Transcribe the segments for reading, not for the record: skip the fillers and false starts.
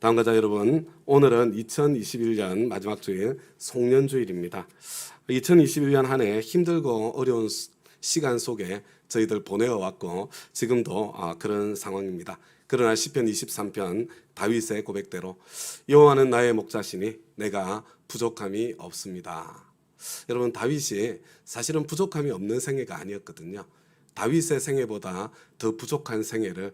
다음과 자 여러분, 오늘은 2021년 마지막 주일 송년주일입니다. 2021년 한 해 힘들고 어려운 시간 속에 저희들 보내어 왔고 지금도 그런 상황입니다. 그러나 시편 23편 다윗의 고백대로 여호와는 나의 목자시니 내가 부족함이 없습니다. 여러분, 다윗이 사실은 부족함이 없는 생애가 아니었거든요. 다윗의 생애보다 더 부족한 생애를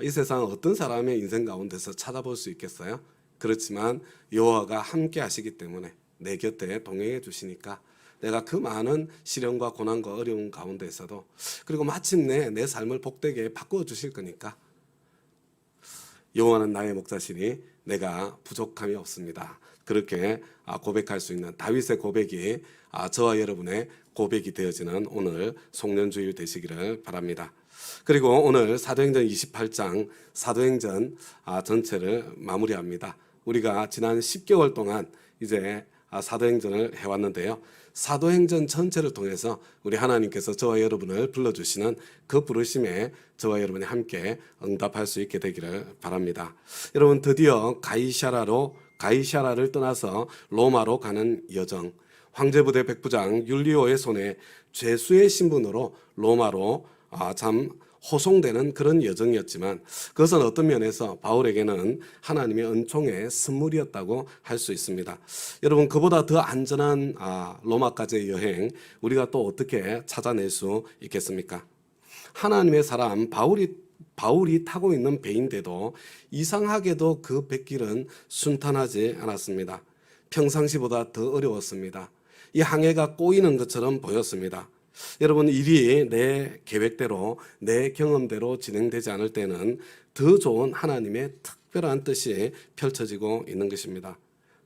이 세상 어떤 사람의 인생 가운데서 찾아볼 수 있겠어요? 그렇지만 여호와가 함께 하시기 때문에 내 곁에 동행해 주시니까 내가 그 많은 시련과 고난과 어려움 가운데서도 그리고 마침내 내 삶을 복되게 바꾸어 주실 거니까 여호와는 나의 목자시니 내가 부족함이 없습니다. 그렇게 고백할 수 있는 다윗의 고백이 저와 여러분의 고백이 되어지는 오늘 송년주일 되시기를 바랍니다. 그리고 오늘 사도행전 28장 사도행전 전체를 마무리합니다. 우리가 지난 10개월 동안 이제 사도행전을 해왔는데요. 사도행전 전체를 통해서 우리 하나님께서 저와 여러분을 불러주시는 그 부르심에 저와 여러분이 함께 응답할 수 있게 되기를 바랍니다. 여러분, 드디어 가이사라를 떠나서 로마로 가는 여정, 황제부대 백부장 율리오의 손에 죄수의 신분으로 로마로 참 호송되는 그런 여정이었지만 그것은 어떤 면에서 바울에게는 하나님의 은총의 선물이었다고 할 수 있습니다. 여러분, 그보다 더 안전한 로마까지의 여행 우리가 또 어떻게 찾아낼 수 있겠습니까? 하나님의 사람 바울이 타고 있는 배인데도 이상하게도 그 뱃길은 순탄하지 않았습니다. 평상시보다 더 어려웠습니다. 이 항해가 꼬이는 것처럼 보였습니다. 여러분, 일이 내 계획대로 내 경험대로 진행되지 않을 때는 더 좋은 하나님의 특별한 뜻이 펼쳐지고 있는 것입니다.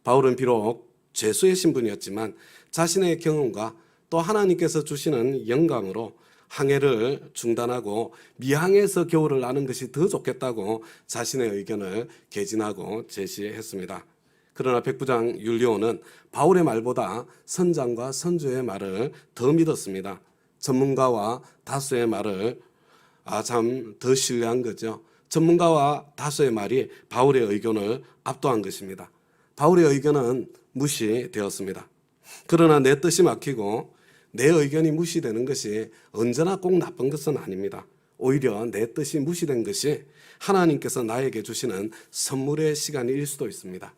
바울은 비록 죄수의 신분이었지만 자신의 경험과 또 하나님께서 주시는 영감으로 항해를 중단하고 미항에서 겨울을 나는 것이 더 좋겠다고 자신의 의견을 개진하고 제시했습니다. 그러나 백부장 율리오는 바울의 말보다 선장과 선주의 말을 더 믿었습니다. 전문가와 다수의 말을 참 더 신뢰한 거죠. 전문가와 다수의 말이 바울의 의견을 압도한 것입니다. 바울의 의견은 무시되었습니다. 그러나 내 뜻이 막히고 내 의견이 무시되는 것이 언제나 꼭 나쁜 것은 아닙니다. 오히려 내 뜻이 무시된 것이 하나님께서 나에게 주시는 선물의 시간일 수도 있습니다.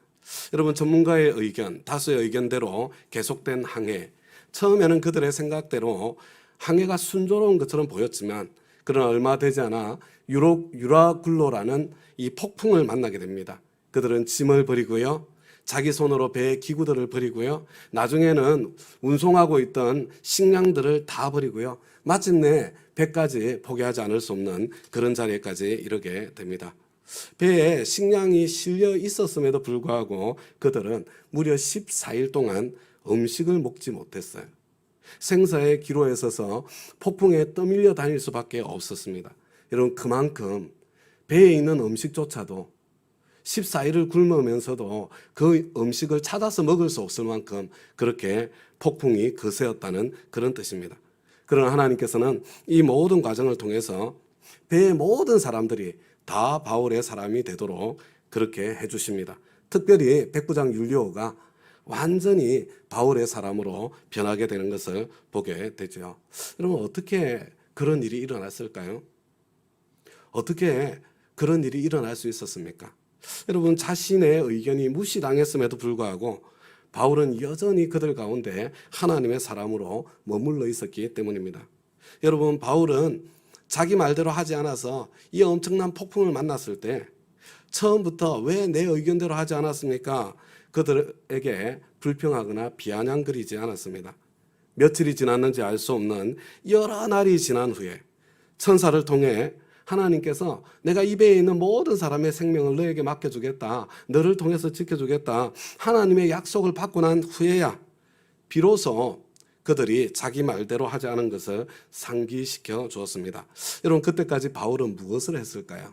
여러분, 전문가의 의견, 다수의 의견대로 계속된 항해, 처음에는 그들의 생각대로 항해가 순조로운 것처럼 보였지만 그러나 얼마 되지 않아 유라굴로라는 이 폭풍을 만나게 됩니다. 그들은 짐을 버리고요, 자기 손으로 배의 기구들을 버리고요, 나중에는 운송하고 있던 식량들을 다 버리고요, 마침내 배까지 포기하지 않을 수 없는 그런 자리에까지 이르게 됩니다. 배에 식량이 실려 있었음에도 불구하고 그들은 무려 14일 동안 음식을 먹지 못했어요. 생사의 기로에 서서 폭풍에 떠밀려 다닐 수밖에 없었습니다. 여러분, 그만큼 배에 있는 음식조차도 14일을 굶으면서도 그 음식을 찾아서 먹을 수 없을 만큼 그렇게 폭풍이 거세었다는 그런 뜻입니다. 그러나 하나님께서는 이 모든 과정을 통해서 배의 모든 사람들이 다 바울의 사람이 되도록 그렇게 해주십니다. 특별히 백부장 율리오가 완전히 바울의 사람으로 변하게 되는 것을 보게 되죠. 여러분, 어떻게 그런 일이 일어났을까요? 어떻게 그런 일이 일어날 수 있었습니까? 여러분, 자신의 의견이 무시당했음에도 불구하고 바울은 여전히 그들 가운데 하나님의 사람으로 머물러 있었기 때문입니다. 여러분, 바울은 자기 말대로 하지 않아서 이 엄청난 폭풍을 만났을 때 처음부터 왜 내 의견대로 하지 않았습니까? 그들에게 불평하거나 비아냥거리지 않았습니다. 며칠이 지났는지 알 수 없는 여러 날이 지난 후에 천사를 통해 하나님께서 내가 이 배에 있는 모든 사람의 생명을 너에게 맡겨주겠다, 너를 통해서 지켜주겠다, 하나님의 약속을 받고 난 후에야 비로소 그들이 자기 말대로 하지 않은 것을 상기시켜 주었습니다. 여러분, 그때까지 바울은 무엇을 했을까요?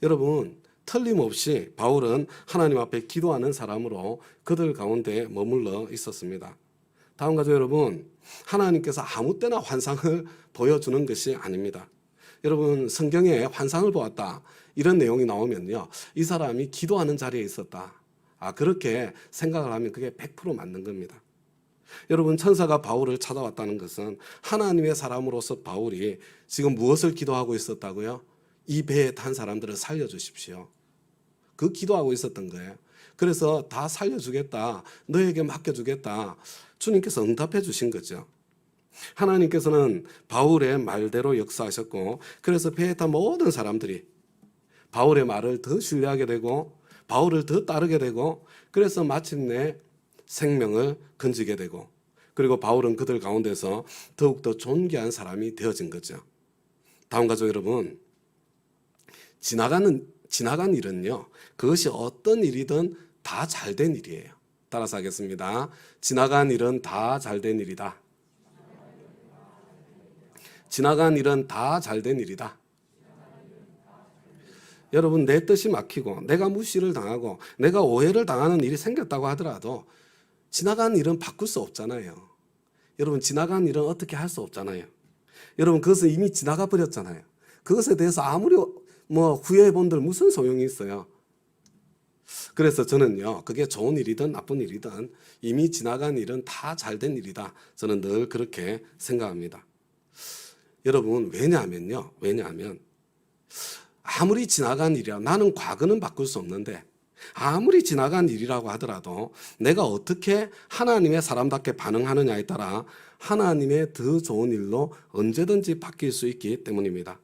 여러분, 틀림없이 바울은 하나님 앞에 기도하는 사람으로 그들 가운데 머물러 있었습니다. 다음과 같이 여러분, 하나님께서 아무 때나 환상을 보여주는 것이 아닙니다. 여러분 성경에 환상을 보았다 이런 내용이 나오면요, 이 사람이 기도하는 자리에 있었다, 그렇게 생각을 하면 그게 100% 맞는 겁니다. 여러분 천사가 바울을 찾아왔다는 것은 하나님의 사람으로서 바울이 지금 무엇을 기도하고 있었다고요? 이 배에 탄 사람들을 살려주십시오. 그 기도하고 있었던 거예요. 그래서 다 살려주겠다, 너에게 맡겨주겠다, 주님께서 응답해 주신 거죠. 하나님께서는 바울의 말대로 역사하셨고, 그래서 배에 탄 모든 사람들이 바울의 말을 더 신뢰하게 되고 바울을 더 따르게 되고, 그래서 마침내 생명을 건지게 되고, 그리고 바울은 그들 가운데서 더욱더 존귀한 사람이 되어진 거죠. 다음 가족 여러분, 지나간 일은요, 그것이 어떤 일이든 다 잘된 일이에요. 따라서 하겠습니다. 지나간 일은 다 잘된 일이다. 지나간 일은 다 잘된 일이다. 여러분, 내 뜻이 막히고 내가 무시를 당하고 내가 오해를 당하는 일이 생겼다고 하더라도 지나간 일은 바꿀 수 없잖아요. 여러분, 지나간 일은 어떻게 할 수 없잖아요. 여러분, 그것은 이미 지나가 버렸잖아요. 그것에 대해서 아무리 후회해 본들 무슨 소용이 있어요. 그래서 저는요, 그게 좋은 일이든 나쁜 일이든 이미 지나간 일은 다 잘된 일이다, 저는 늘 그렇게 생각합니다. 여러분, 왜냐하면 아무리 지나간 일이야, 나는 과거는 바꿀 수 없는데 아무리 지나간 일이라고 하더라도 내가 어떻게 하나님의 사람답게 반응하느냐에 따라 하나님의 더 좋은 일로 언제든지 바뀔 수 있기 때문입니다.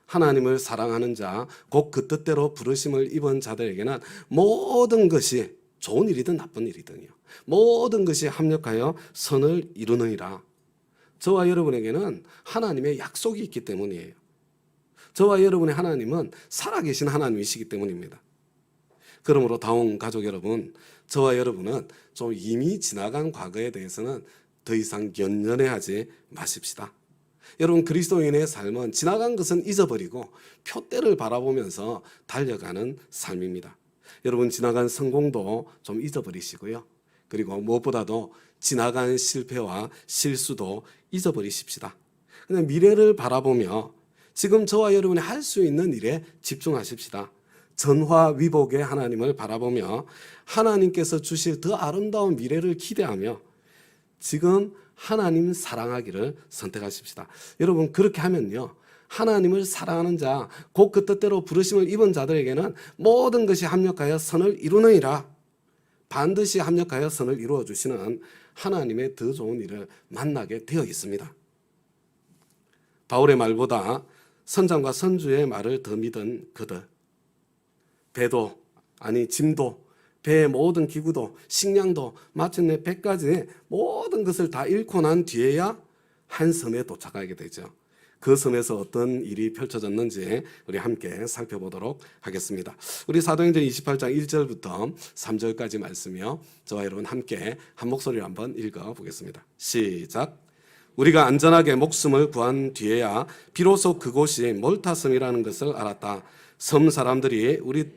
하나님을 사랑하는 자, 곧 그 뜻대로 부르심을 입은 자들에게는 모든 것이 좋은 일이든 나쁜 일이든요, 모든 것이 합력하여 선을 이루느니라. 저와 여러분에게는 하나님의 약속이 있기 때문이에요. 저와 여러분의 하나님은 살아계신 하나님이시기 때문입니다. 그러므로 다음 가족 여러분, 저와 여러분은 좀 이미 지나간 과거에 대해서는 더 이상 연연해하지 마십시다. 여러분, 그리스도인의 삶은 지나간 것은 잊어버리고 표대를 바라보면서 달려가는 삶입니다. 여러분, 지나간 성공도 좀 잊어버리시고요, 그리고 무엇보다도 지나간 실패와 실수도 잊어버리십시다. 그냥 미래를 바라보며 지금 저와 여러분이 할 수 있는 일에 집중하십시다. 전화위복의 하나님을 바라보며 하나님께서 주실 더 아름다운 미래를 기대하며 지금 하나님 사랑하기를 선택하십시다. 여러분, 그렇게 하면요, 하나님을 사랑하는 자, 곧 그 뜻대로 부르심을 입은 자들에게는 모든 것이 합력하여 선을 이루느니라. 반드시 합력하여 선을 이루어 주시는 하나님의 더 좋은 일을 만나게 되어 있습니다. 바울의 말보다 선장과 선주의 말을 더 믿은 그들, 짐도, 배의 모든 기구도, 식량도, 마침내 배까지 모든 것을 다 잃고 난 뒤에야 한 섬에 도착하게 되죠. 그 섬에서 어떤 일이 펼쳐졌는지 우리 함께 살펴보도록 하겠습니다. 우리 사도행전 28장 1절부터 3절까지 말씀이요, 저와 여러분 함께 한 목소리로 한번 읽어보겠습니다. 시작. 우리가 안전하게 목숨을 구한 뒤에야 비로소 그곳이 몰타섬이라는 것을 알았다. 섬 사람들이 우리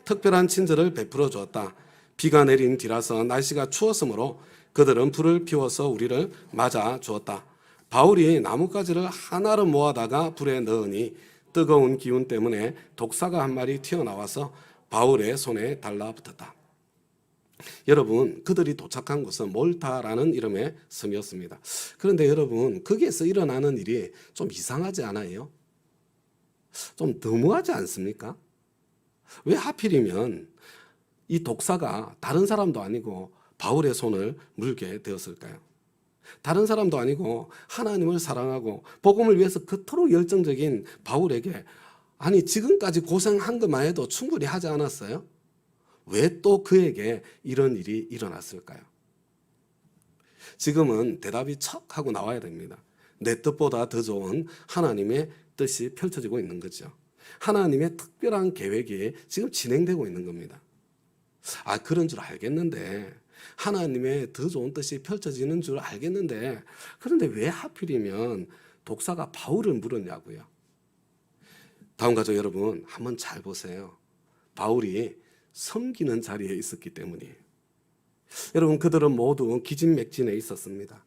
특별한 친절을 베풀어 주었다. 비가 내린 뒤라서 날씨가 추웠으므로 그들은 불을 피워서 우리를 맞아 주었다. 바울이 나뭇가지를 하나로 모아다가 불에 넣으니 뜨거운 기운 때문에 독사가 한 마리 튀어나와서 바울의 손에 달라붙었다. 여러분, 그들이 도착한 곳은 몰타라는 이름의 섬이었습니다. 그런데 여러분, 거기에서 일어나는 일이 좀 이상하지 않아요? 좀 너무하지 않습니까? 왜 하필이면 이 독사가 다른 사람도 아니고 바울의 손을 물게 되었을까요? 다른 사람도 아니고 하나님을 사랑하고 복음을 위해서 그토록 열정적인 바울에게, 아니 지금까지 고생한 것만 해도 충분히 하지 않았어요? 왜 또 그에게 이런 일이 일어났을까요? 지금은 대답이 척 하고 나와야 됩니다. 내 뜻보다 더 좋은 하나님의 뜻이 펼쳐지고 있는 거죠. 하나님의 특별한 계획이 지금 진행되고 있는 겁니다. 그런 줄 알겠는데, 하나님의 더 좋은 뜻이 펼쳐지는 줄 알겠는데, 그런데 왜 하필이면 독사가 바울을 물었냐고요. 다음 가족 여러분, 한번 잘 보세요. 바울이 섬기는 자리에 있었기 때문이에요. 여러분, 그들은 모두 기진맥진에 있었습니다.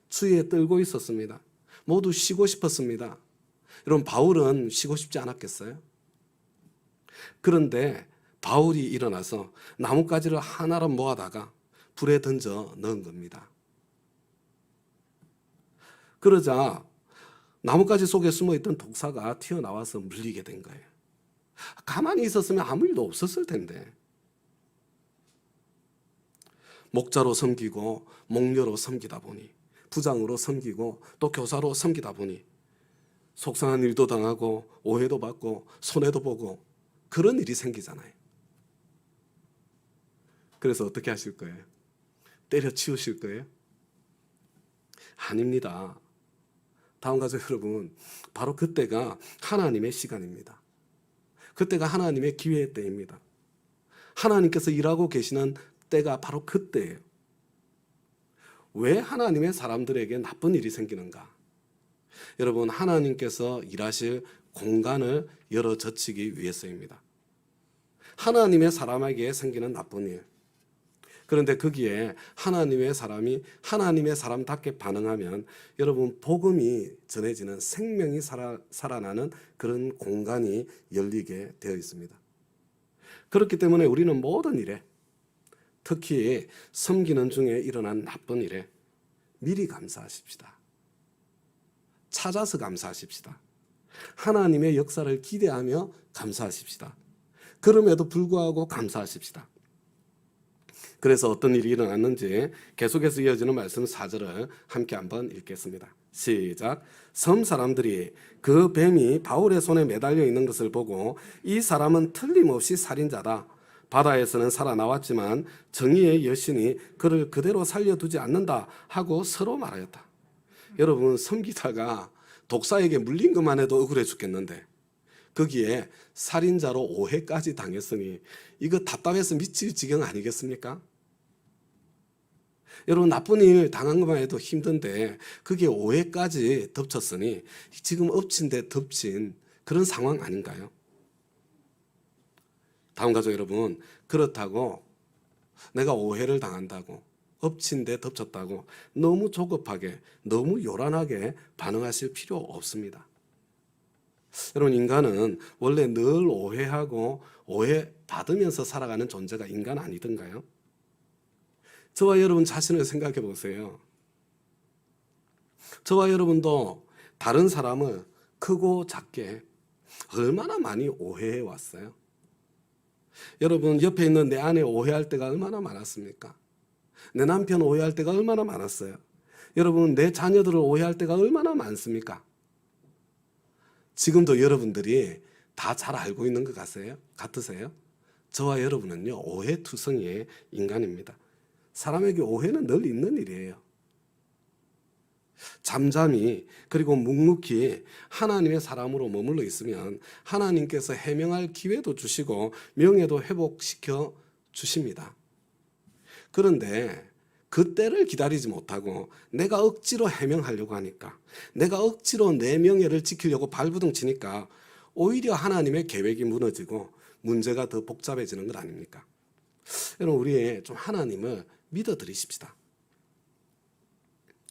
추위에 떨고 있었습니다. 모두 쉬고 싶었습니다. 여러분 바울은 쉬고 싶지 않았겠어요? 그런데 바울이 일어나서 나뭇가지를 하나로 모아다가 불에 던져 넣은 겁니다. 그러자 나뭇가지 속에 숨어있던 독사가 튀어나와서 물리게 된 거예요. 가만히 있었으면 아무 일도 없었을 텐데. 목자로 섬기고 목녀로 섬기다 보니, 부장으로 섬기고 또 교사로 섬기다 보니 속상한 일도 당하고 오해도 받고 손해도 보고 그런 일이 생기잖아요. 그래서 어떻게 하실 거예요? 때려치우실 거예요? 아닙니다. 다음 가족 여러분, 바로 그때가 하나님의 시간입니다. 그때가 하나님의 기회의 때입니다. 하나님께서 일하고 계시는 때가 바로 그때예요. 왜 하나님의 사람들에게 나쁜 일이 생기는가? 여러분, 하나님께서 일하실 공간을 열어 젖히기 위해서입니다. 하나님의 사람에게 생기는 나쁜 일. 그런데 거기에 하나님의 사람이 하나님의 사람답게 반응하면 여러분 복음이 전해지는 생명이 살아나는 그런 공간이 열리게 되어 있습니다. 그렇기 때문에 우리는 모든 일에, 특히 섬기는 중에 일어난 나쁜 일에 미리 감사하십시다. 찾아서 감사하십시다. 하나님의 역사를 기대하며 감사하십시다. 그럼에도 불구하고 감사하십시다. 그래서 어떤 일이 일어났는지 계속해서 이어지는 말씀 4절을 함께 한번 읽겠습니다. 시작. 섬 사람들이 그 뱀이 바울의 손에 매달려 있는 것을 보고 이 사람은 틀림없이 살인자다. 바다에서는 살아나왔지만 정의의 여신이 그를 그대로 살려두지 않는다 하고 서로 말하였다. 여러분, 섬기다가 독사에게 물린 것만 해도 억울해 죽겠는데 거기에 살인자로 오해까지 당했으니 이거 답답해서 미칠 지경 아니겠습니까? 여러분, 나쁜 일 당한 것만 해도 힘든데 그게 오해까지 덮쳤으니 지금 엎친 데 덮친 그런 상황 아닌가요? 다음 가족 여러분, 그렇다고 내가 오해를 당한다고 엎친 데 덮쳤다고 너무 조급하게 너무 요란하게 반응하실 필요 없습니다. 여러분, 인간은 원래 늘 오해하고 오해받으면서 살아가는 존재가 인간 아니던가요? 저와 여러분 자신을 생각해 보세요. 저와 여러분도 다른 사람을 크고 작게 얼마나 많이 오해해 왔어요? 여러분, 옆에 있는 내 아내 오해할 때가 얼마나 많았습니까? 내 남편 오해할 때가 얼마나 많았어요? 여러분, 내 자녀들을 오해할 때가 얼마나 많습니까? 지금도 여러분들이 다 잘 알고 있는 것 같으세요? 저와 여러분은요, 오해투성이의 인간입니다. 사람에게 오해는 늘 있는 일이에요. 잠잠히 그리고 묵묵히 하나님의 사람으로 머물러 있으면 하나님께서 해명할 기회도 주시고 명예도 회복시켜 주십니다. 그런데 그 때를 기다리지 못하고 내가 억지로 해명하려고 하니까, 내가 억지로 내 명예를 지키려고 발부둥 치니까 오히려 하나님의 계획이 무너지고 문제가 더 복잡해지는 것 아닙니까? 여러분, 우리 좀 하나님을 믿어드리십시다.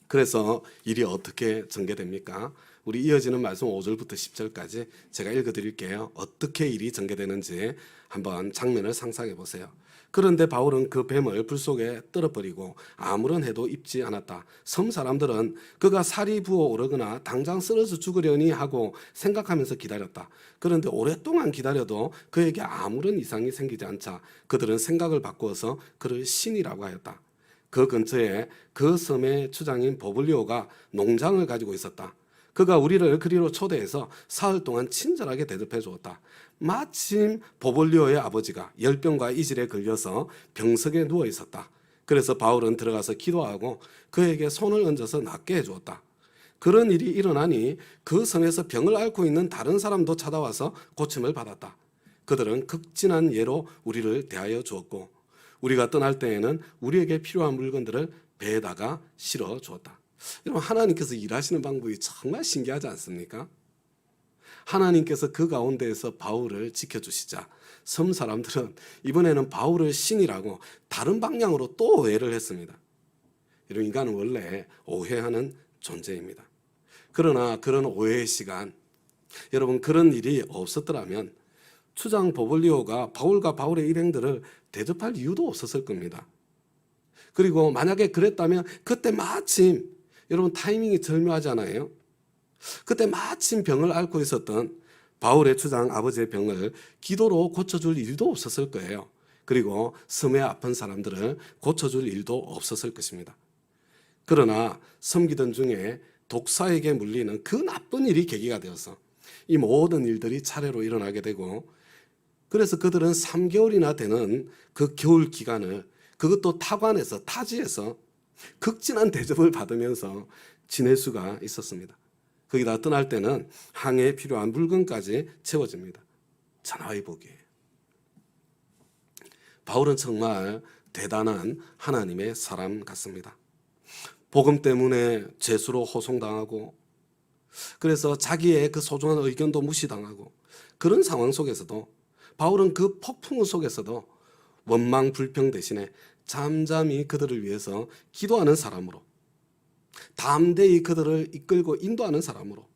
그래서 일이 어떻게 전개됩니까? 우리 이어지는 말씀 5절부터 10절까지 제가 읽어드릴게요. 어떻게 일이 전개되는지 한번 장면을 상상해 보세요. 그런데 바울은 그 뱀을 불 속에 떨어버리고 아무런 해도 입지 않았다. 섬 사람들은 그가 살이 부어오르거나 당장 쓰러져 죽으려니 하고 생각하면서 기다렸다. 그런데 오랫동안 기다려도 그에게 아무런 이상이 생기지 않자 그들은 생각을 바꾸어서 그를 신이라고 하였다. 그 근처에 그 섬의 주장인 버블리오가 농장을 가지고 있었다. 그가 우리를 그리로 초대해서 사흘 동안 친절하게 대접해 주었다. 마침 버블리오의 아버지가 열병과 이질에 걸려서 병석에 누워 있었다. 그래서 바울은 들어가서 기도하고 그에게 손을 얹어서 낫게 해주었다. 그런 일이 일어나니 그 섬에서 병을 앓고 있는 다른 사람도 찾아와서 고침을 받았다. 그들은 극진한 예로 우리를 대하여 주었고 우리가 떠날 때에는 우리에게 필요한 물건들을 배에다가 실어 주었다. 여러분, 하나님께서 일하시는 방법이 정말 신기하지 않습니까? 하나님께서 그 가운데에서 바울을 지켜주시자 섬 사람들은 이번에는 바울을 신이라고 다른 방향으로 또 오해를 했습니다. 이런 인간은 원래 오해하는 존재입니다. 그러나 그런 오해의 시간, 여러분, 그런 일이 없었더라면 추장 보블리오가 바울과 바울의 일행들을 대접할 이유도 없었을 겁니다. 그리고 만약에 그랬다면 그때 마침, 여러분 타이밍이 절묘하잖아요. 그때 마침 병을 앓고 있었던 바울의 추장 아버지의 병을 기도로 고쳐줄 일도 없었을 거예요. 그리고 섬에 아픈 사람들을 고쳐줄 일도 없었을 것입니다. 그러나 섬기던 중에 독사에게 물리는 그 나쁜 일이 계기가 되어서 이 모든 일들이 차례로 일어나게 되고, 그래서 그들은 3개월이나 되는 그 겨울 기간을, 그것도 타관에서, 타지에서 극진한 대접을 받으면서 지낼 수가 있었습니다. 거기다 떠날 때는 항해에 필요한 물건까지 채워집니다. 천하의 복이에요. 바울은 정말 대단한 하나님의 사람 같습니다. 복음 때문에 죄수로 호송당하고, 그래서 자기의 그 소중한 의견도 무시당하고, 그런 상황 속에서도 바울은 그 폭풍 속에서도 원망 불평 대신에 잠잠히 그들을 위해서 기도하는 사람으로, 담대히 그들을 이끌고 인도하는 사람으로,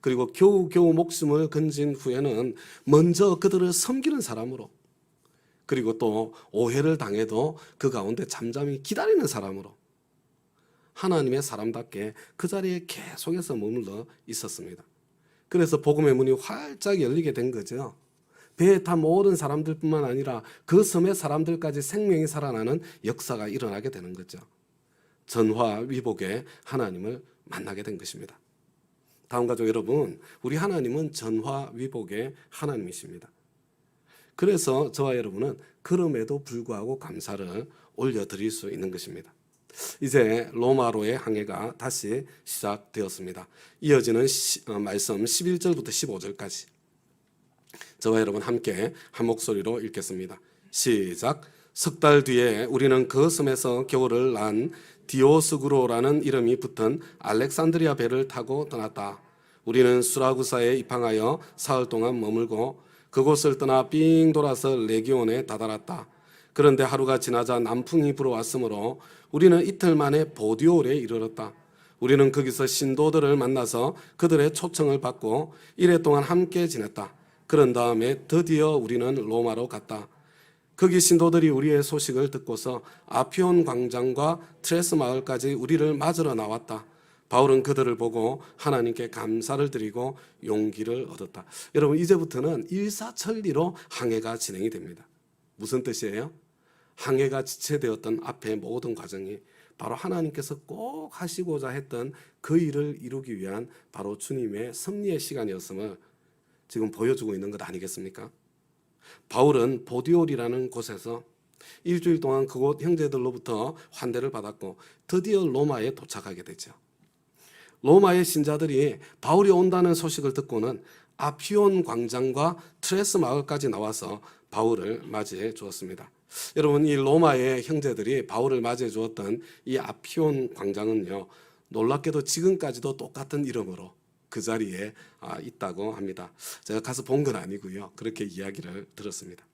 그리고 겨우겨우 목숨을 건진 후에는 먼저 그들을 섬기는 사람으로, 그리고 또 오해를 당해도 그 가운데 잠잠히 기다리는 사람으로 하나님의 사람답게 그 자리에 계속해서 머물러 있었습니다. 그래서 복음의 문이 활짝 열리게 된 거죠. 배에 탄 모든 사람들뿐만 아니라 그 섬의 사람들까지 생명이 살아나는 역사가 일어나게 되는 거죠. 전화위복의 하나님을 만나게 된 것입니다. 다음 가족 여러분, 우리 하나님은 전화위복의 하나님이십니다. 그래서 저와 여러분은 그럼에도 불구하고 감사를 올려드릴 수 있는 것입니다. 이제 로마로의 항해가 다시 시작되었습니다. 이어지는 말씀 11절부터 15절까지 저와 여러분 함께 한 목소리로 읽겠습니다. 시작. 석 달 뒤에 우리는 그 섬에서 겨울을 난 디오스구로라는 이름이 붙은 알렉산드리아 배를 타고 떠났다. 우리는 수라구사에 입항하여 사흘 동안 머물고 그곳을 떠나 삥 돌아서 레기온에 다다랐다. 그런데 하루가 지나자 남풍이 불어왔으므로 우리는 이틀 만에 보디올에 이르렀다. 우리는 거기서 신도들을 만나서 그들의 초청을 받고 이래 동안 함께 지냈다. 그런 다음에 드디어 우리는 로마로 갔다. 거기 신도들이 우리의 소식을 듣고서 아피온 광장과 트레스 마을까지 우리를 맞으러 나왔다. 바울은 그들을 보고 하나님께 감사를 드리고 용기를 얻었다. 여러분, 이제부터는 일사천리로 항해가 진행이 됩니다. 무슨 뜻이에요? 항해가 지체되었던 앞의 모든 과정이 바로 하나님께서 꼭 하시고자 했던 그 일을 이루기 위한 바로 주님의 섭리의 시간이었음을 지금 보여주고 있는 것 아니겠습니까? 바울은 보디올이라는 곳에서 일주일 동안 그곳 형제들로부터 환대를 받았고 드디어 로마에 도착하게 되죠. 로마의 신자들이 바울이 온다는 소식을 듣고는 아피온 광장과 트레스 마을까지 나와서 바울을 맞이해 주었습니다. 여러분, 이 로마의 형제들이 바울을 맞이해 주었던 이 아피온 광장은요, 놀랍게도 지금까지도 똑같은 이름으로 그 자리에 있다고 합니다. 제가 가서 본 건 아니고요, 그렇게 이야기를 들었습니다.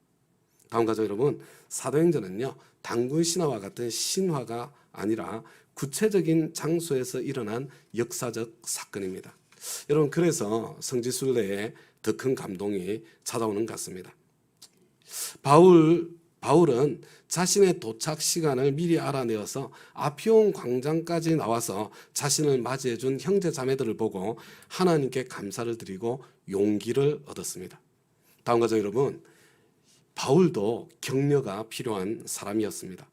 다음 가족 여러분, 사도행전은요, 단군 신화와 같은 신화가 아니라 구체적인 장소에서 일어난 역사적 사건입니다. 여러분, 그래서 성지순례에 더 큰 감동이 찾아오는 것 같습니다. 바울은 자신의 도착 시간을 미리 알아내어서 아피온 광장까지 나와서 자신을 맞이해 준 형제 자매들을 보고 하나님께 감사를 드리고 용기를 얻었습니다. 다음 가족 여러분, 바울도 격려가 필요한 사람이었습니다.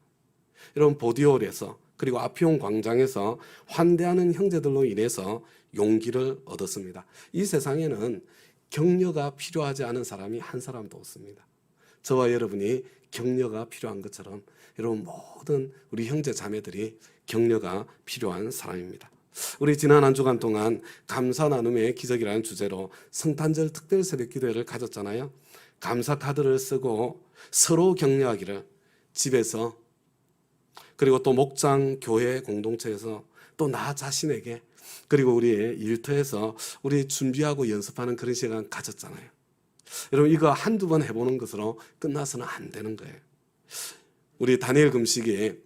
여러분, 보디올에서 그리고 아피온 광장에서 환대하는 형제들로 인해서 용기를 얻었습니다. 이 세상에는 격려가 필요하지 않은 사람이 한 사람도 없습니다. 저와 여러분이 격려가 필요한 것처럼 여러분 모든 우리 형제 자매들이 격려가 필요한 사람입니다. 우리 지난 한 주간 동안 감사 나눔의 기적이라는 주제로 성탄절 특별 새벽 기도회를 가졌잖아요. 감사 카드를 쓰고 서로 격려하기를 집에서, 그리고 또 목장 교회 공동체에서, 또 나 자신에게, 그리고 우리의 일터에서 우리 준비하고 연습하는 그런 시간 가졌잖아요. 여러분, 이거 한두 번 해보는 것으로 끝나서는 안 되는 거예요. 우리 다니엘 금식이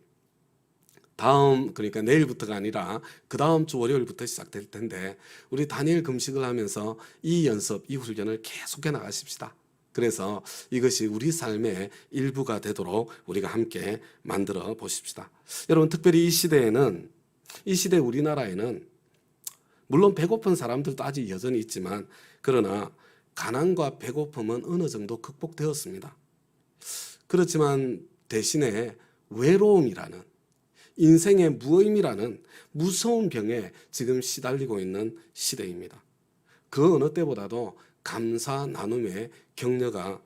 그러니까 내일부터가 아니라 그 다음 주 월요일부터 시작될 텐데 우리 다니엘 금식을 하면서 이 연습, 이 훈련을 계속해 나가십시다. 그래서 이것이 우리 삶의 일부가 되도록 우리가 함께 만들어 보십시다. 여러분, 특별히 이 시대 우리나라에는 물론 배고픈 사람들도 아직 여전히 있지만 그러나 가난과 배고픔은 어느 정도 극복되었습니다. 그렇지만 대신에 외로움이라는 인생의 무의미라는 무서운 병에 지금 시달리고 있는 시대입니다. 그 어느 때보다도 감사 나눔의 격려가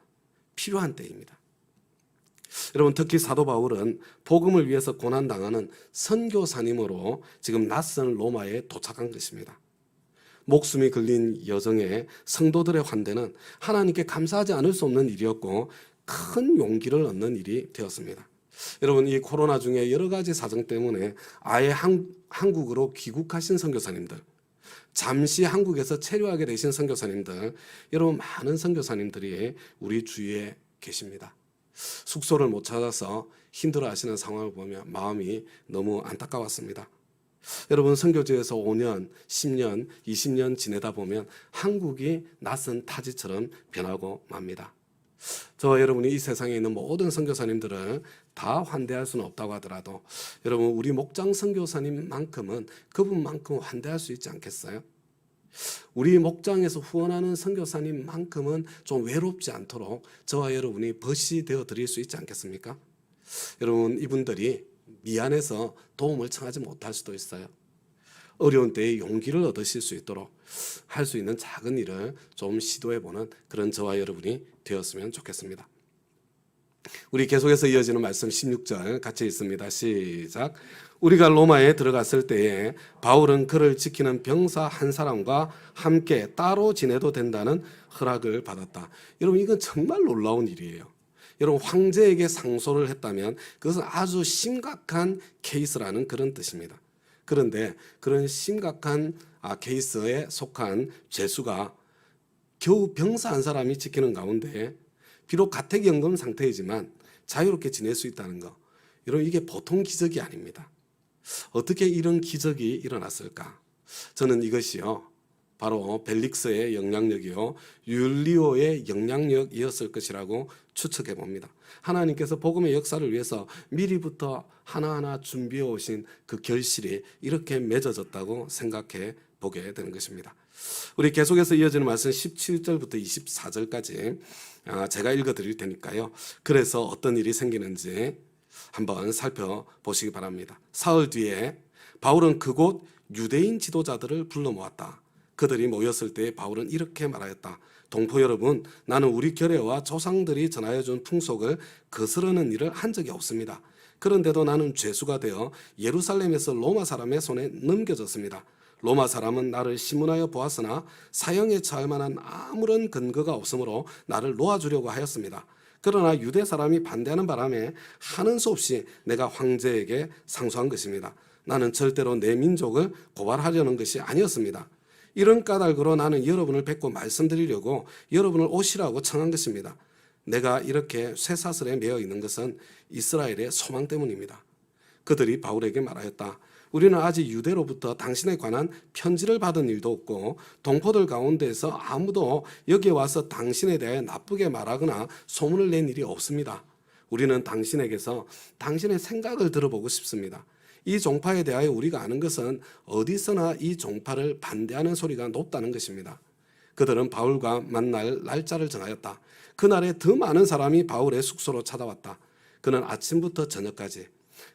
필요한 때입니다. 여러분, 특히 사도 바울은 복음을 위해서 고난당하는 선교사님으로 지금 낯선 로마에 도착한 것입니다. 목숨이 걸린 여정에 성도들의 환대는 하나님께 감사하지 않을 수 없는 일이었고 큰 용기를 얻는 일이 되었습니다. 여러분, 이 코로나 중에 여러 가지 사정 때문에 아예 한국으로 귀국하신 선교사님들, 잠시 한국에서 체류하게 되신 선교사님들, 여러분 많은 선교사님들이 우리 주위에 계십니다. 숙소를 못 찾아서 힘들어하시는 상황을 보면 마음이 너무 안타까웠습니다. 여러분, 선교지에서 5년, 10년, 20년 지내다 보면 한국이 낯선 타지처럼 변하고 맙니다. 저와 여러분이 이 세상에 있는 모든 선교사님들을 다 환대할 수는 없다고 하더라도 여러분, 우리 목장 선교사님만큼은 그분만큼 환대할 수 있지 않겠어요? 우리 목장에서 후원하는 선교사님만큼은 좀 외롭지 않도록 저와 여러분이 벗이 되어 드릴 수 있지 않겠습니까? 여러분, 이분들이 미안해서 도움을 청하지 못할 수도 있어요. 어려운 때에 용기를 얻으실 수 있도록 할 수 있는 작은 일을 좀 시도해보는 그런 저와 여러분이 되었으면 좋겠습니다. 우리 계속해서 이어지는 말씀 16절 같이 읽습니다. 시작. 우리가 로마에 들어갔을 때에 바울은 그를 지키는 병사 한 사람과 함께 따로 지내도 된다는 허락을 받았다. 여러분, 이건 정말 놀라운 일이에요. 여러분, 황제에게 상소를 했다면 그것은 아주 심각한 케이스라는 그런 뜻입니다. 그런데 그런 심각한 케이스에 속한 죄수가 겨우 병사 한 사람이 지키는 가운데 비록 가택연금 상태이지만 자유롭게 지낼 수 있다는 거, 여러분, 이게 보통 기적이 아닙니다. 어떻게 이런 기적이 일어났을까? 저는 이것이요, 바로 벨릭스의 영향력이요, 율리오의 영향력이었을 것이라고 추측해 봅니다. 하나님께서 복음의 역사를 위해서 미리부터 하나하나 준비해 오신 그 결실이 이렇게 맺어졌다고 생각해 보게 되는 것입니다. 우리 계속해서 이어지는 말씀 17절부터 24절까지 제가 읽어 드릴 테니까요. 그래서 어떤 일이 생기는지 한번 살펴보시기 바랍니다. 사흘 뒤에 바울은 그곳 유대인 지도자들을 불러 모았다. 그들이 모였을 때 바울은 이렇게 말하였다. 동포 여러분, 나는 우리 결례와 조상들이 전하여준 풍속을 거스르는 일을 한 적이 없습니다. 그런데도 나는 죄수가 되어 예루살렘에서 로마 사람의 손에 넘겨졌습니다. 로마 사람은 나를 심문하여 보았으나 사형에 처할 만한 아무런 근거가 없으므로 나를 놓아주려고 하였습니다. 그러나 유대 사람이 반대하는 바람에 하는 수 없이 내가 황제에게 상소한 것입니다. 나는 절대로 내 민족을 고발하려는 것이 아니었습니다. 이런 까닭으로 나는 여러분을 뵙고 말씀드리려고 여러분을 오시라고 청한 것입니다. 내가 이렇게 쇠사슬에 매어 있는 것은 이스라엘의 소망 때문입니다. 그들이 바울에게 말하였다. 우리는 아직 유대로부터 당신에 관한 편지를 받은 일도 없고 동포들 가운데서 아무도 여기에 와서 당신에 대해 나쁘게 말하거나 소문을 낸 일이 없습니다. 우리는 당신에게서 당신의 생각을 들어보고 싶습니다. 이 종파에 대하여 우리가 아는 것은 어디서나 이 종파를 반대하는 소리가 높다는 것입니다. 그들은 바울과 만날 날짜를 정하였다. 그날에 더 많은 사람이 바울의 숙소로 찾아왔다. 그는 아침부터 저녁까지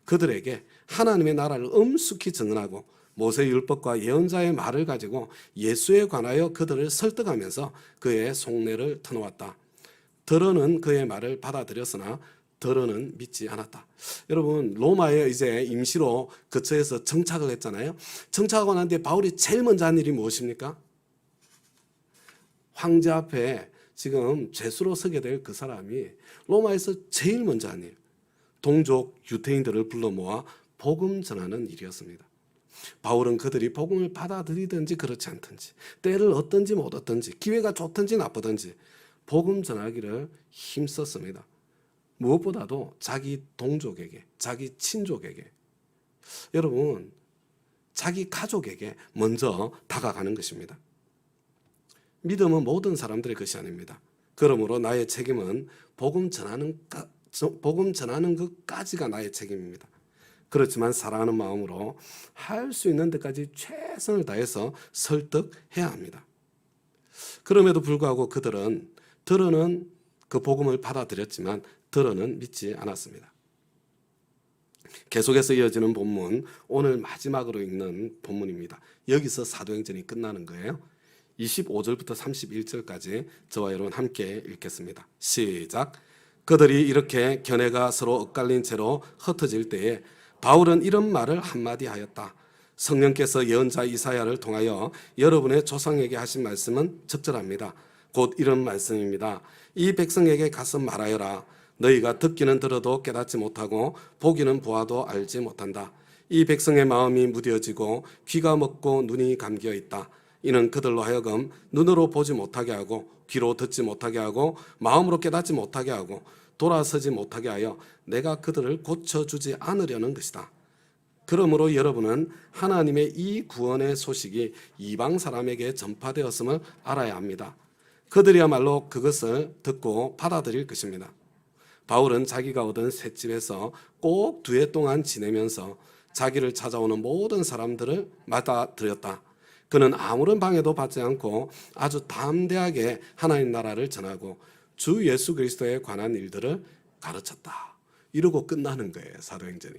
그들에게 하나님의 나라를 엄숙히 증언하고 모세 율법과 예언자의 말을 가지고 예수에 관하여 그들을 설득하면서 그의 속내를 터놓았다. 더러는 그의 말을 받아들였으나 더러는 믿지 않았다. 여러분, 로마에 이제 임시로 거처에서 정착을 했잖아요. 정착하고 난 뒤에 바울이 제일 먼저 한 일이 무엇입니까? 황제 앞에 지금 죄수로 서게 될 그 사람이 로마에서 제일 먼저 한 일, 동족 유대인들을 불러 모아 복음 전하는 일이었습니다. 바울은 그들이 복음을 받아들이든지 그렇지 않든지, 때를 얻든지 못 얻든지, 기회가 좋든지 나쁘든지 복음 전하기를 힘썼습니다. 무엇보다도 자기 동족에게, 자기 친족에게 여러분, 자기 가족에게 먼저 다가가는 것입니다. 믿음은 모든 사람들의 것이 아닙니다. 그러므로 나의 책임은 복음 전하는 것까지가 나의 책임입니다. 그렇지만 사랑하는 마음으로 할 수 있는 데까지 최선을 다해서 설득해야 합니다. 그럼에도 불구하고 그들은 들어는 그 복음을 받아들였지만 들어는 믿지 않았습니다. 계속해서 이어지는 본문, 오늘 마지막으로 읽는 본문입니다. 여기서 사도행전이 끝나는 거예요. 25절부터 31절까지 저와 여러분 함께 읽겠습니다. 시작. 그들이 이렇게 견해가 서로 엇갈린 채로 흩어질 때에 바울은 이런 말을 한마디 하였다. 성령께서 예언자 이사야를 통하여 여러분의 조상에게 하신 말씀은 적절합니다. 곧 이런 말씀입니다. 이 백성에게 가서 말하여라. 너희가 듣기는 들어도 깨닫지 못하고 보기는 보아도 알지 못한다. 이 백성의 마음이 무뎌지고 귀가 먹고 눈이 감겨 있다. 이는 그들로 하여금 눈으로 보지 못하게 하고 귀로 듣지 못하게 하고 마음으로 깨닫지 못하게 하고 돌아서지 못하게 하여 내가 그들을 고쳐주지 않으려는 것이다. 그러므로 여러분은 하나님의 이 구원의 소식이 이방 사람에게 전파되었음을 알아야 합니다. 그들이야말로 그것을 듣고 받아들일 것입니다. 바울은 자기가 얻은 셋집에서 꼭 2해 동안 지내면서 자기를 찾아오는 모든 사람들을 받아들였다. 그는 아무런 방해도 받지 않고 아주 담대하게 하나님 나라를 전하고 주 예수 그리스도에 관한 일들을 가르쳤다. 이러고 끝나는 거예요, 사도행전이.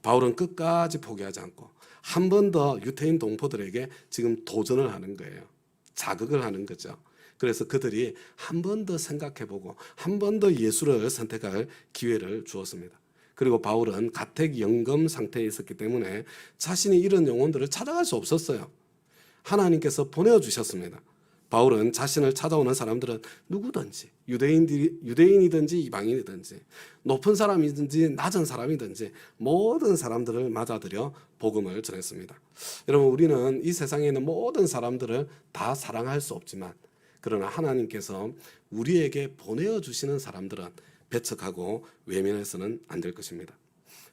바울은 끝까지 포기하지 않고 한 번 더 유태인 동포들에게 지금 도전을 하는 거예요. 자극을 하는 거죠. 그래서 그들이 한 번 더 생각해보고 한 번 더 예수를 선택할 기회를 주었습니다. 그리고 바울은 가택연금 상태에 있었기 때문에 자신이 이런 영혼들을 찾아갈 수 없었어요. 하나님께서 보내주셨습니다. 바울은 자신을 찾아오는 사람들은 누구든지 유대인이든지 이방인이든지 높은 사람이든지 낮은 사람이든지 모든 사람들을 맞아들여 복음을 전했습니다. 여러분, 우리는 이 세상에 있는 모든 사람들을 다 사랑할 수 없지만 그러나 하나님께서 우리에게 보내주시는 사람들은 배척하고 외면해서는 안 될 것입니다.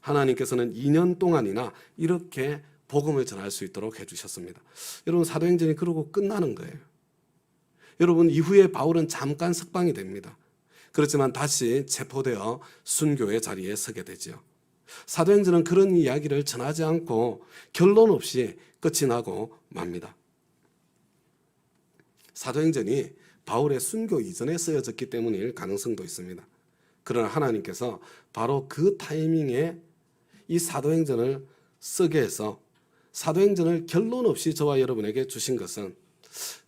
하나님께서는 2년 동안이나 이렇게 복음을 전할 수 있도록 해주셨습니다. 여러분, 사도행전이 그러고 끝나는 거예요. 여러분, 이후에 바울은 잠깐 석방이 됩니다. 그렇지만 다시 체포되어 순교의 자리에 서게 되죠. 사도행전은 그런 이야기를 전하지 않고 결론 없이 끝이 나고 맙니다. 사도행전이 바울의 순교 이전에 쓰여졌기 때문일 가능성도 있습니다. 그러나 하나님께서 바로 그 타이밍에 이 사도행전을 쓰게 해서 사도행전을 결론 없이 저와 여러분에게 주신 것은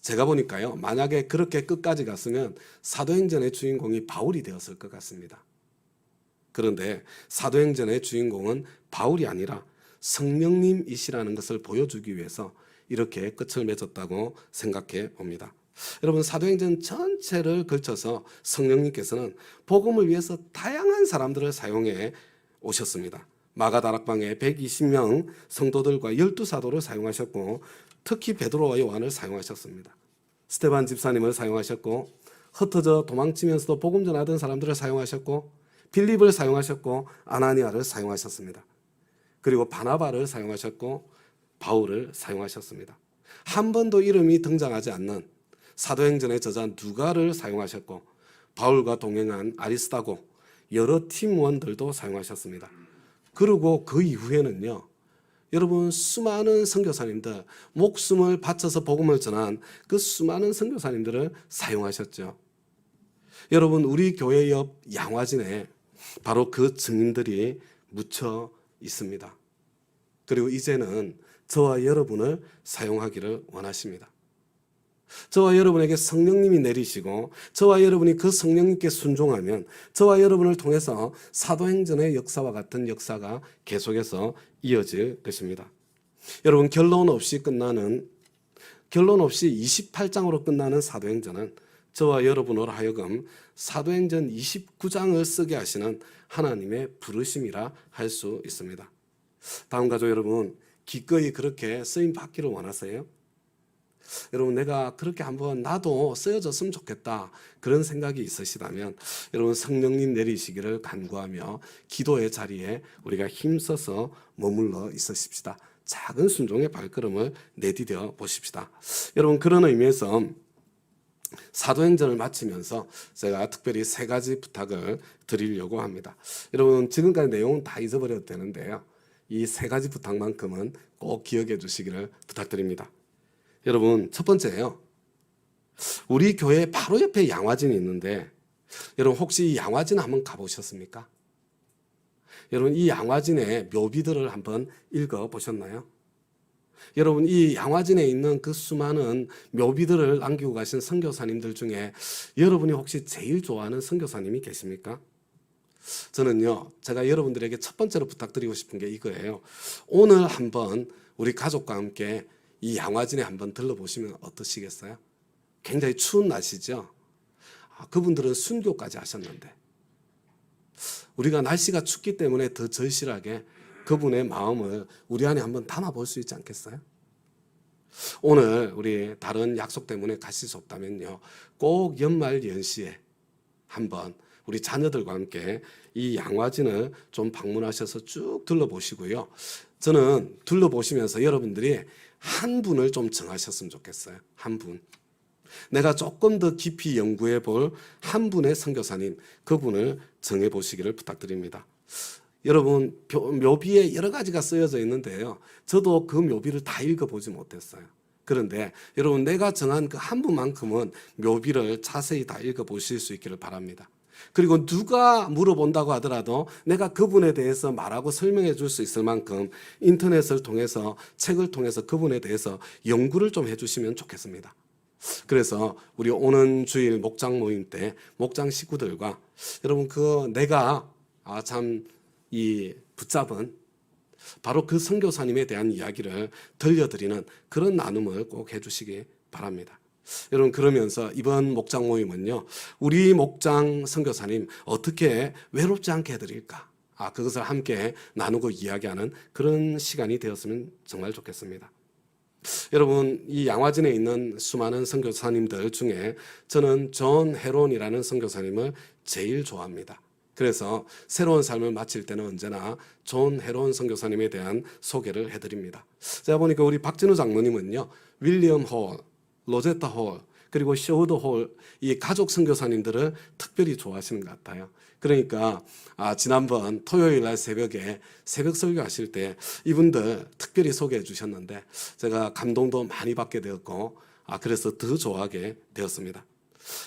제가 보니까요, 만약에 그렇게 끝까지 갔으면 사도행전의 주인공이 바울이 되었을 것 같습니다. 그런데 사도행전의 주인공은 바울이 아니라 성령님이시라는 것을 보여주기 위해서 이렇게 끝을 맺었다고 생각해 봅니다. 여러분, 사도행전 전체를 걸쳐서 성령님께서는 복음을 위해서 다양한 사람들을 사용해 오셨습니다. 마가다락방에 120명 성도들과 12사도를 사용하셨고 특히 베드로와 요한을 사용하셨습니다. 스데반 집사님을 사용하셨고 흩어져 도망치면서도 복음 전하던 사람들을 사용하셨고 빌립을 사용하셨고 아나니아를 사용하셨습니다. 그리고 바나바를 사용하셨고 바울을 사용하셨습니다. 한 번도 이름이 등장하지 않는 사도행전의 저자 누가를 사용하셨고 바울과 동행한 아리스다고 여러 팀원들도 사용하셨습니다. 그리고 그 이후에는요, 여러분, 수많은 선교사님들, 목숨을 바쳐서 복음을 전한 그 수많은 선교사님들을 사용하셨죠. 여러분, 우리 교회 옆 양화진에 바로 그 증인들이 묻혀 있습니다. 그리고 이제는 저와 여러분을 사용하기를 원하십니다. 저와 여러분에게 성령님이 내리시고 저와 여러분이 그 성령님께 순종하면 저와 여러분을 통해서 사도행전의 역사와 같은 역사가 계속해서 이어질 것입니다. 여러분, 결론 없이 28장으로 끝나는 사도행전은 저와 여러분으로 하여금 사도행전 29장을 쓰게 하시는 하나님의 부르심이라 할 수 있습니다. 다음 가족 여러분, 기꺼이 그렇게 쓰임 받기를 원하세요? 여러분 내가 그렇게 한번 나도 쓰여졌으면 좋겠다 그런 생각이 있으시다면 여러분 성령님 내리시기를 간구하며 기도의 자리에 우리가 힘써서 머물러 있으십시다. 작은 순종의 발걸음을 내디뎌 보십시다. 여러분 그런 의미에서 사도행전을 마치면서 제가 특별히 3가지 부탁을 드리려고 합니다. 여러분 지금까지 내용은 다 잊어버려도 되는데요. 이 3가지 부탁만큼은 꼭 기억해 주시기를 부탁드립니다. 여러분 첫 번째예요. 우리 교회 바로 옆에 양화진이 있는데 여러분 혹시 이 양화진 한번 가보셨습니까? 여러분 이 양화진의 묘비들을 한번 읽어보셨나요? 여러분 이 양화진에 있는 그 수많은 묘비들을 남기고 가신 선교사님들 중에 여러분이 혹시 제일 좋아하는 선교사님이 계십니까? 저는요 제가 여러분들에게 첫 번째로 부탁드리고 싶은 게 이거예요. 오늘 한번 우리 가족과 함께 이 양화진에 한번 들러보시면 어떠시겠어요? 굉장히 추운 날씨죠. 그분들은 순교까지 하셨는데 우리가 날씨가 춥기 때문에 더 절실하게 그분의 마음을 우리 안에 한번 담아볼 수 있지 않겠어요? 오늘 우리 다른 약속 때문에 가실 수 없다면요 꼭 연말 연시에 한번 우리 자녀들과 함께 이 양화진을 좀 방문하셔서 쭉 둘러보시고요. 저는 둘러보시면서 여러분들이 한 분을 좀 정하셨으면 좋겠어요. 한 분. 내가 조금 더 깊이 연구해 볼 한 분의 선교사님, 그분을 정해 보시기를 부탁드립니다. 여러분 묘비에 여러 가지가 쓰여져 있는데요. 저도 그 묘비를 다 읽어보지 못했어요. 그런데 여러분 내가 정한 그 한 분만큼은 묘비를 자세히 다 읽어보실 수 있기를 바랍니다. 그리고 누가 물어본다고 하더라도 내가 그분에 대해서 말하고 설명해 줄 수 있을 만큼 인터넷을 통해서 책을 통해서 그분에 대해서 연구를 좀 해주시면 좋겠습니다. 그래서 우리 오는 주일 목장 모임 때 목장 식구들과 여러분 그 내가 참 이 붙잡은 바로 그 선교사님에 대한 이야기를 들려드리는 그런 나눔을 꼭 해주시기 바랍니다. 여러분 그러면서 이번 목장 모임은요 우리 목장 선교사님 어떻게 외롭지 않게 해드릴까 그것을 함께 나누고 이야기하는 그런 시간이 되었으면 정말 좋겠습니다. 여러분 이 양화진에 있는 수많은 선교사님들 중에 저는 존 헤론이라는 선교사님을 제일 좋아합니다. 그래서 새로운 삶을 마칠 때는 언제나 존 헤론 선교사님에 대한 소개를 해드립니다. 제가 보니까 우리 박진우 장로님은요 윌리엄 홀, 로제타 홀, 그리고 쇼드 홀, 이 가족 선교사님들을 특별히 좋아하시는 것 같아요. 그러니까 지난번 토요일 날 새벽에 새벽 설교하실 때 이분들 특별히 소개해 주셨는데 제가 감동도 많이 받게 되었고 그래서 더 좋아하게 되었습니다.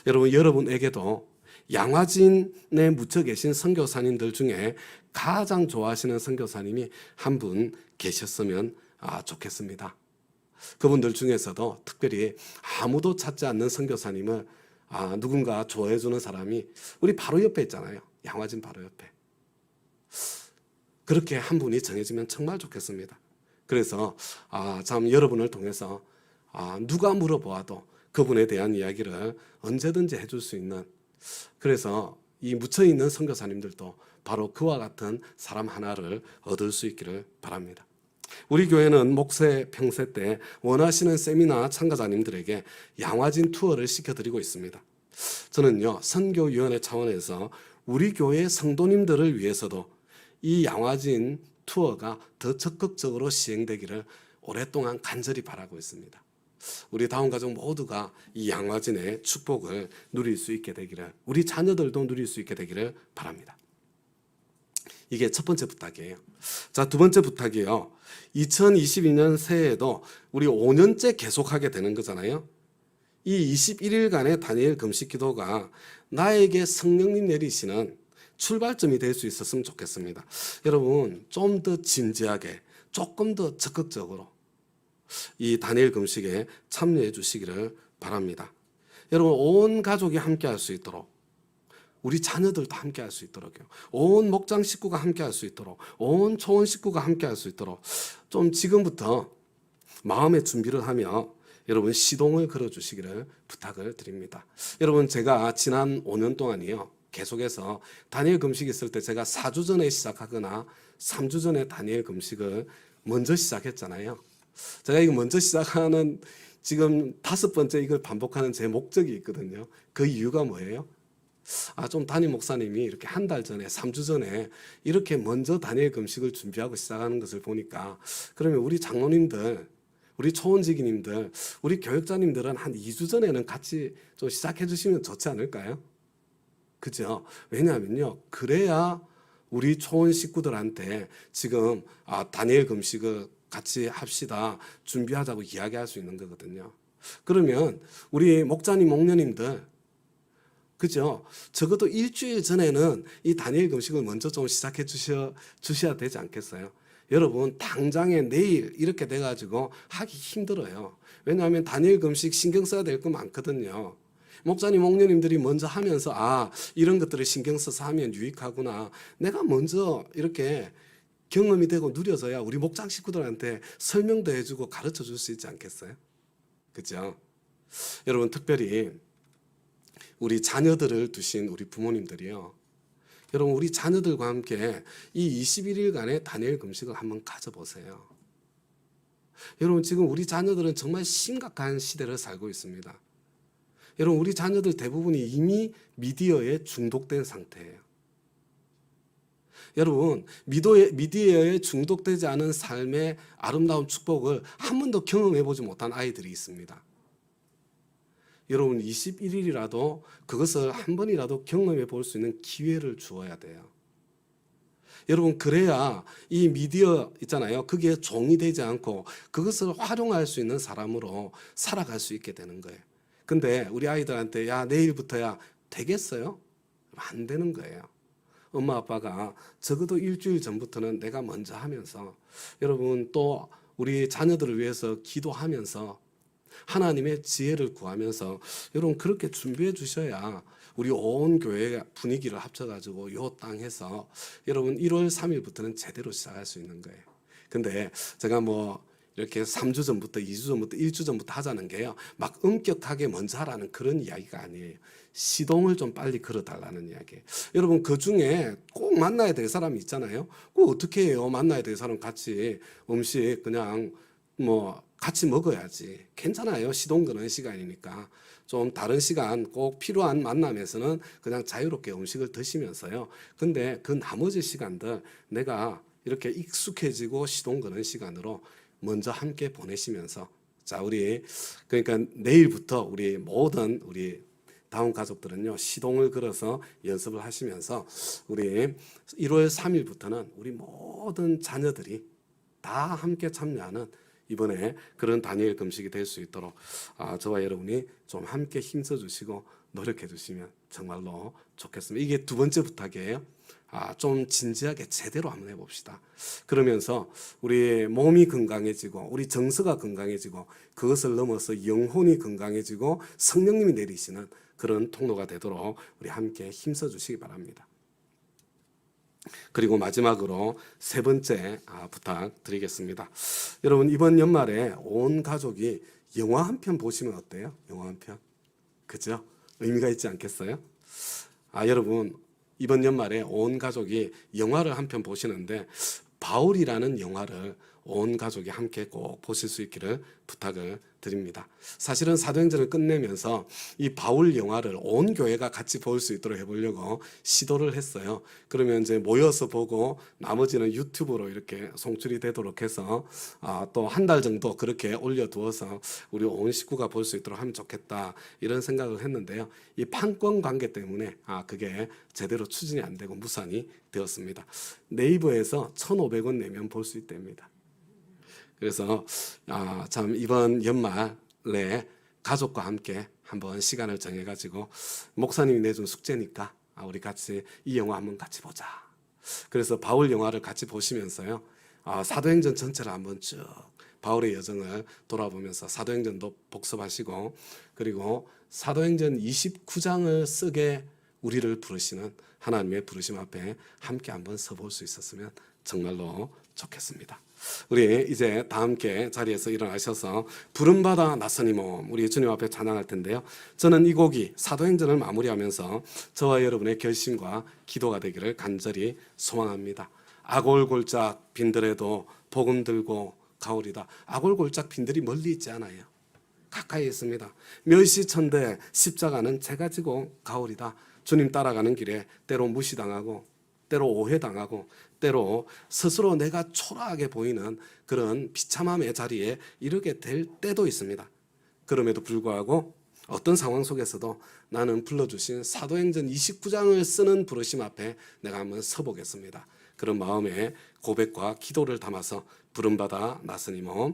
여러분에게도 양화진에 묻혀 계신 선교사님들 중에 가장 좋아하시는 선교사님이 한 분 계셨으면 좋겠습니다. 그분들 중에서도 특별히 아무도 찾지 않는 선교사님을 누군가 좋아해 주는 사람이 우리 바로 옆에 있잖아요. 양화진 바로 옆에. 그렇게 한 분이 정해지면 정말 좋겠습니다. 그래서 참 여러분을 통해서 누가 물어보아도 그분에 대한 이야기를 언제든지 해줄 수 있는, 그래서 이 묻혀있는 선교사님들도 바로 그와 같은 사람 하나를 얻을 수 있기를 바랍니다. 우리 교회는 목세 평세 때 원하시는 세미나 참가자님들에게 양화진 투어를 시켜드리고 있습니다. 저는요 선교위원회 차원에서 우리 교회 성도님들을 위해서도 이 양화진 투어가 더 적극적으로 시행되기를 오랫동안 간절히 바라고 있습니다. 우리 다운 가족 모두가 이 양화진의 축복을 누릴 수 있게 되기를, 우리 자녀들도 누릴 수 있게 되기를 바랍니다. 이게 첫 번째 부탁이에요. 자, 두 번째 부탁이요. 2022년 새해에도 우리 5년째 계속하게 되는 거잖아요. 이 21일간의 다니엘 금식 기도가 나에게 성령님 내리시는 출발점이 될 수 있었으면 좋겠습니다. 여러분, 좀 더 진지하게, 조금 더 적극적으로 이 다니엘 금식에 참여해 주시기를 바랍니다. 여러분, 온 가족이 함께 할 수 있도록, 우리 자녀들도 함께 할 수 있도록요. 온 목장 식구가 함께 할 수 있도록, 온 초원 식구가 함께 할 수 있도록 좀 지금부터 마음의 준비를 하며 여러분 시동을 걸어 주시기를 부탁을 드립니다. 여러분, 제가 지난 5년 동안이요 계속해서 다니엘 금식이 있을 때 제가 4주 전에 시작하거나 3주 전에 다니엘 금식을 먼저 시작했잖아요. 제가 이거 먼저 시작하는 지금 5번째 이걸 반복하는 제 목적이 있거든요. 그 이유가 뭐예요? 좀 담임 목사님이 이렇게 한 달 전에, 3주 전에 이렇게 먼저 다니엘 금식을 준비하고 시작하는 것을 보니까 그러면 우리 장로님들, 우리 초원지기님들, 우리 교역자님들은 한 2주 전에는 같이 좀 시작해 주시면 좋지 않을까요? 그죠? 왜냐하면요. 그래야 우리 초원 식구들한테 지금 다니엘 금식을 같이 합시다. 준비하자고 이야기할 수 있는 거거든요. 그러면 우리 목자님, 목녀님들, 그죠? 적어도 일주일 전에는 이 다니엘 금식을 먼저 좀 시작해 주셔야 되지 않겠어요? 여러분, 당장에 내일 이렇게 돼가지고 하기 힘들어요. 왜냐하면 다니엘 금식 신경 써야 될 거 많거든요. 목사님, 목녀님들이 먼저 하면서 이런 것들을 신경 써서 하면 유익하구나. 내가 먼저 이렇게 경험이 되고 누려져야 우리 목장 식구들한테 설명도 해주고 가르쳐 줄 수 있지 않겠어요? 그죠? 여러분, 특별히 우리 자녀들을 두신 우리 부모님들이요. 여러분, 우리 자녀들과 함께 이 21일간의 다니엘 금식을 한번 가져보세요. 여러분, 지금 우리 자녀들은 정말 심각한 시대를 살고 있습니다. 여러분, 우리 자녀들 대부분이 이미 미디어에 중독된 상태예요. 여러분, 미디어에 중독되지 않은 삶의 아름다운 축복을 한 번도 경험해 보지 못한 아이들이 있습니다. 여러분, 21일이라도 그것을 한 번이라도 경험해 볼 수 있는 기회를 주어야 돼요. 여러분, 그래야 이 미디어 있잖아요. 그게 종이 되지 않고 그것을 활용할 수 있는 사람으로 살아갈 수 있게 되는 거예요. 근데 우리 아이들한테 내일부터야 되겠어요? 안 되는 거예요. 엄마 아빠가 적어도 일주일 전부터는 내가 먼저 하면서, 여러분, 또 우리 자녀들을 위해서 기도하면서 하나님의 지혜를 구하면서 여러분 그렇게 준비해 주셔야 우리 온 교회 분위기를 합쳐가지고 요 땅에서 여러분 1월 3일부터는 제대로 시작할 수 있는 거예요. 근데 제가 이렇게 3주 전부터, 2주 전부터, 1주 전부터 하자는 게요, 막 엄격하게 먼저 하라는 그런 이야기가 아니에요. 시동을 좀 빨리 걸어달라는 이야기예요. 여러분, 그 중에 꼭 만나야 될 사람이 있잖아요. 꼭 어떻게 해요? 만나야 될 사람 같이 음식 그냥 같이 먹어야지. 괜찮아요. 시동 거는 시간이니까. 좀 다른 시간 꼭 필요한 만남에서는 그냥 자유롭게 음식을 드시면서요. 근데 그 나머지 시간들 내가 이렇게 익숙해지고 시동 거는 시간으로 먼저 함께 보내시면서, 자, 그러니까 내일부터 우리 모든 우리 다운 가족들은요, 시동을 걸어서 연습을 하시면서 우리 1월 3일부터는 우리 모든 자녀들이 다 함께 참여하는 이번에 그런 다니엘 금식이 될 수 있도록 저와 여러분이 좀 함께 힘써 주시고 노력해 주시면 정말로 좋겠습니다. 이게 두 번째 부탁이에요. 좀 진지하게 제대로 한번 해봅시다. 그러면서 우리 몸이 건강해지고 우리 정서가 건강해지고 그것을 넘어서 영혼이 건강해지고 성령님이 내리시는 그런 통로가 되도록 우리 함께 힘써 주시기 바랍니다. 그리고 마지막으로 세 번째 부탁드리겠습니다. 여러분, 이번 연말에 온 가족이 영화 한 편 보시면 어때요? 영화 한 편. 그죠? 의미가 있지 않겠어요? 여러분, 이번 연말에 온 가족이 영화를 한 편 보시는데 바울이라는 영화를 온 가족이 함께 꼭 보실 수 있기를 부탁을 드립니다. 사실은 사도행전을 끝내면서 이 바울 영화를 온 교회가 같이 볼 수 있도록 해보려고 시도를 했어요. 그러면 이제 모여서 보고 나머지는 유튜브로 이렇게 송출이 되도록 해서 또 한 달 정도 그렇게 올려두어서 우리 온 식구가 볼 수 있도록 하면 좋겠다, 이런 생각을 했는데요. 이 판권 관계 때문에 그게 제대로 추진이 안 되고 무산이 되었습니다. 네이버에서 1,500원 내면 볼 수 있답니다. 그래서 참 이번 연말에 가족과 함께 한번 시간을 정해가지고, 목사님이 내준 숙제니까 우리 같이 이 영화 한번 같이 보자. 그래서 바울 영화를 같이 보시면서요, 사도행전 전체를 한번 쭉 바울의 여정을 돌아보면서 사도행전도 복습하시고, 그리고 사도행전 29장을 쓰게 우리를 부르시는 하나님의 부르심 앞에 함께 한번 서볼 수 있었으면 정말로 좋겠습니다. 우리 이제 다 함께 자리에서 일어나셔서 부름받아 나서니 몸, 우리 주님 앞에 찬양할 텐데요. 저는 이 곡이 사도행전을 마무리하면서 저와 여러분의 결심과 기도가 되기를 간절히 소망합니다. 아골골짝 빈들에도 복음 들고 가오리다. 아골골짝 빈들이 멀리 있지 않아요. 가까이 있습니다. 멸시천대 십자가는 제가 지고 가오리다. 주님 따라가는 길에 때로 무시당하고 때로 오해당하고 때로 스스로 내가 초라하게 보이는 그런 비참함의 자리에 이르게 될 때도 있습니다. 그럼에도 불구하고 어떤 상황 속에서도 나는 불러주신 사도행전 29장을 쓰는 부르심 앞에 내가 한번 서보겠습니다. 그런 마음에 고백과 기도를 담아서 부름받아 나서니 몸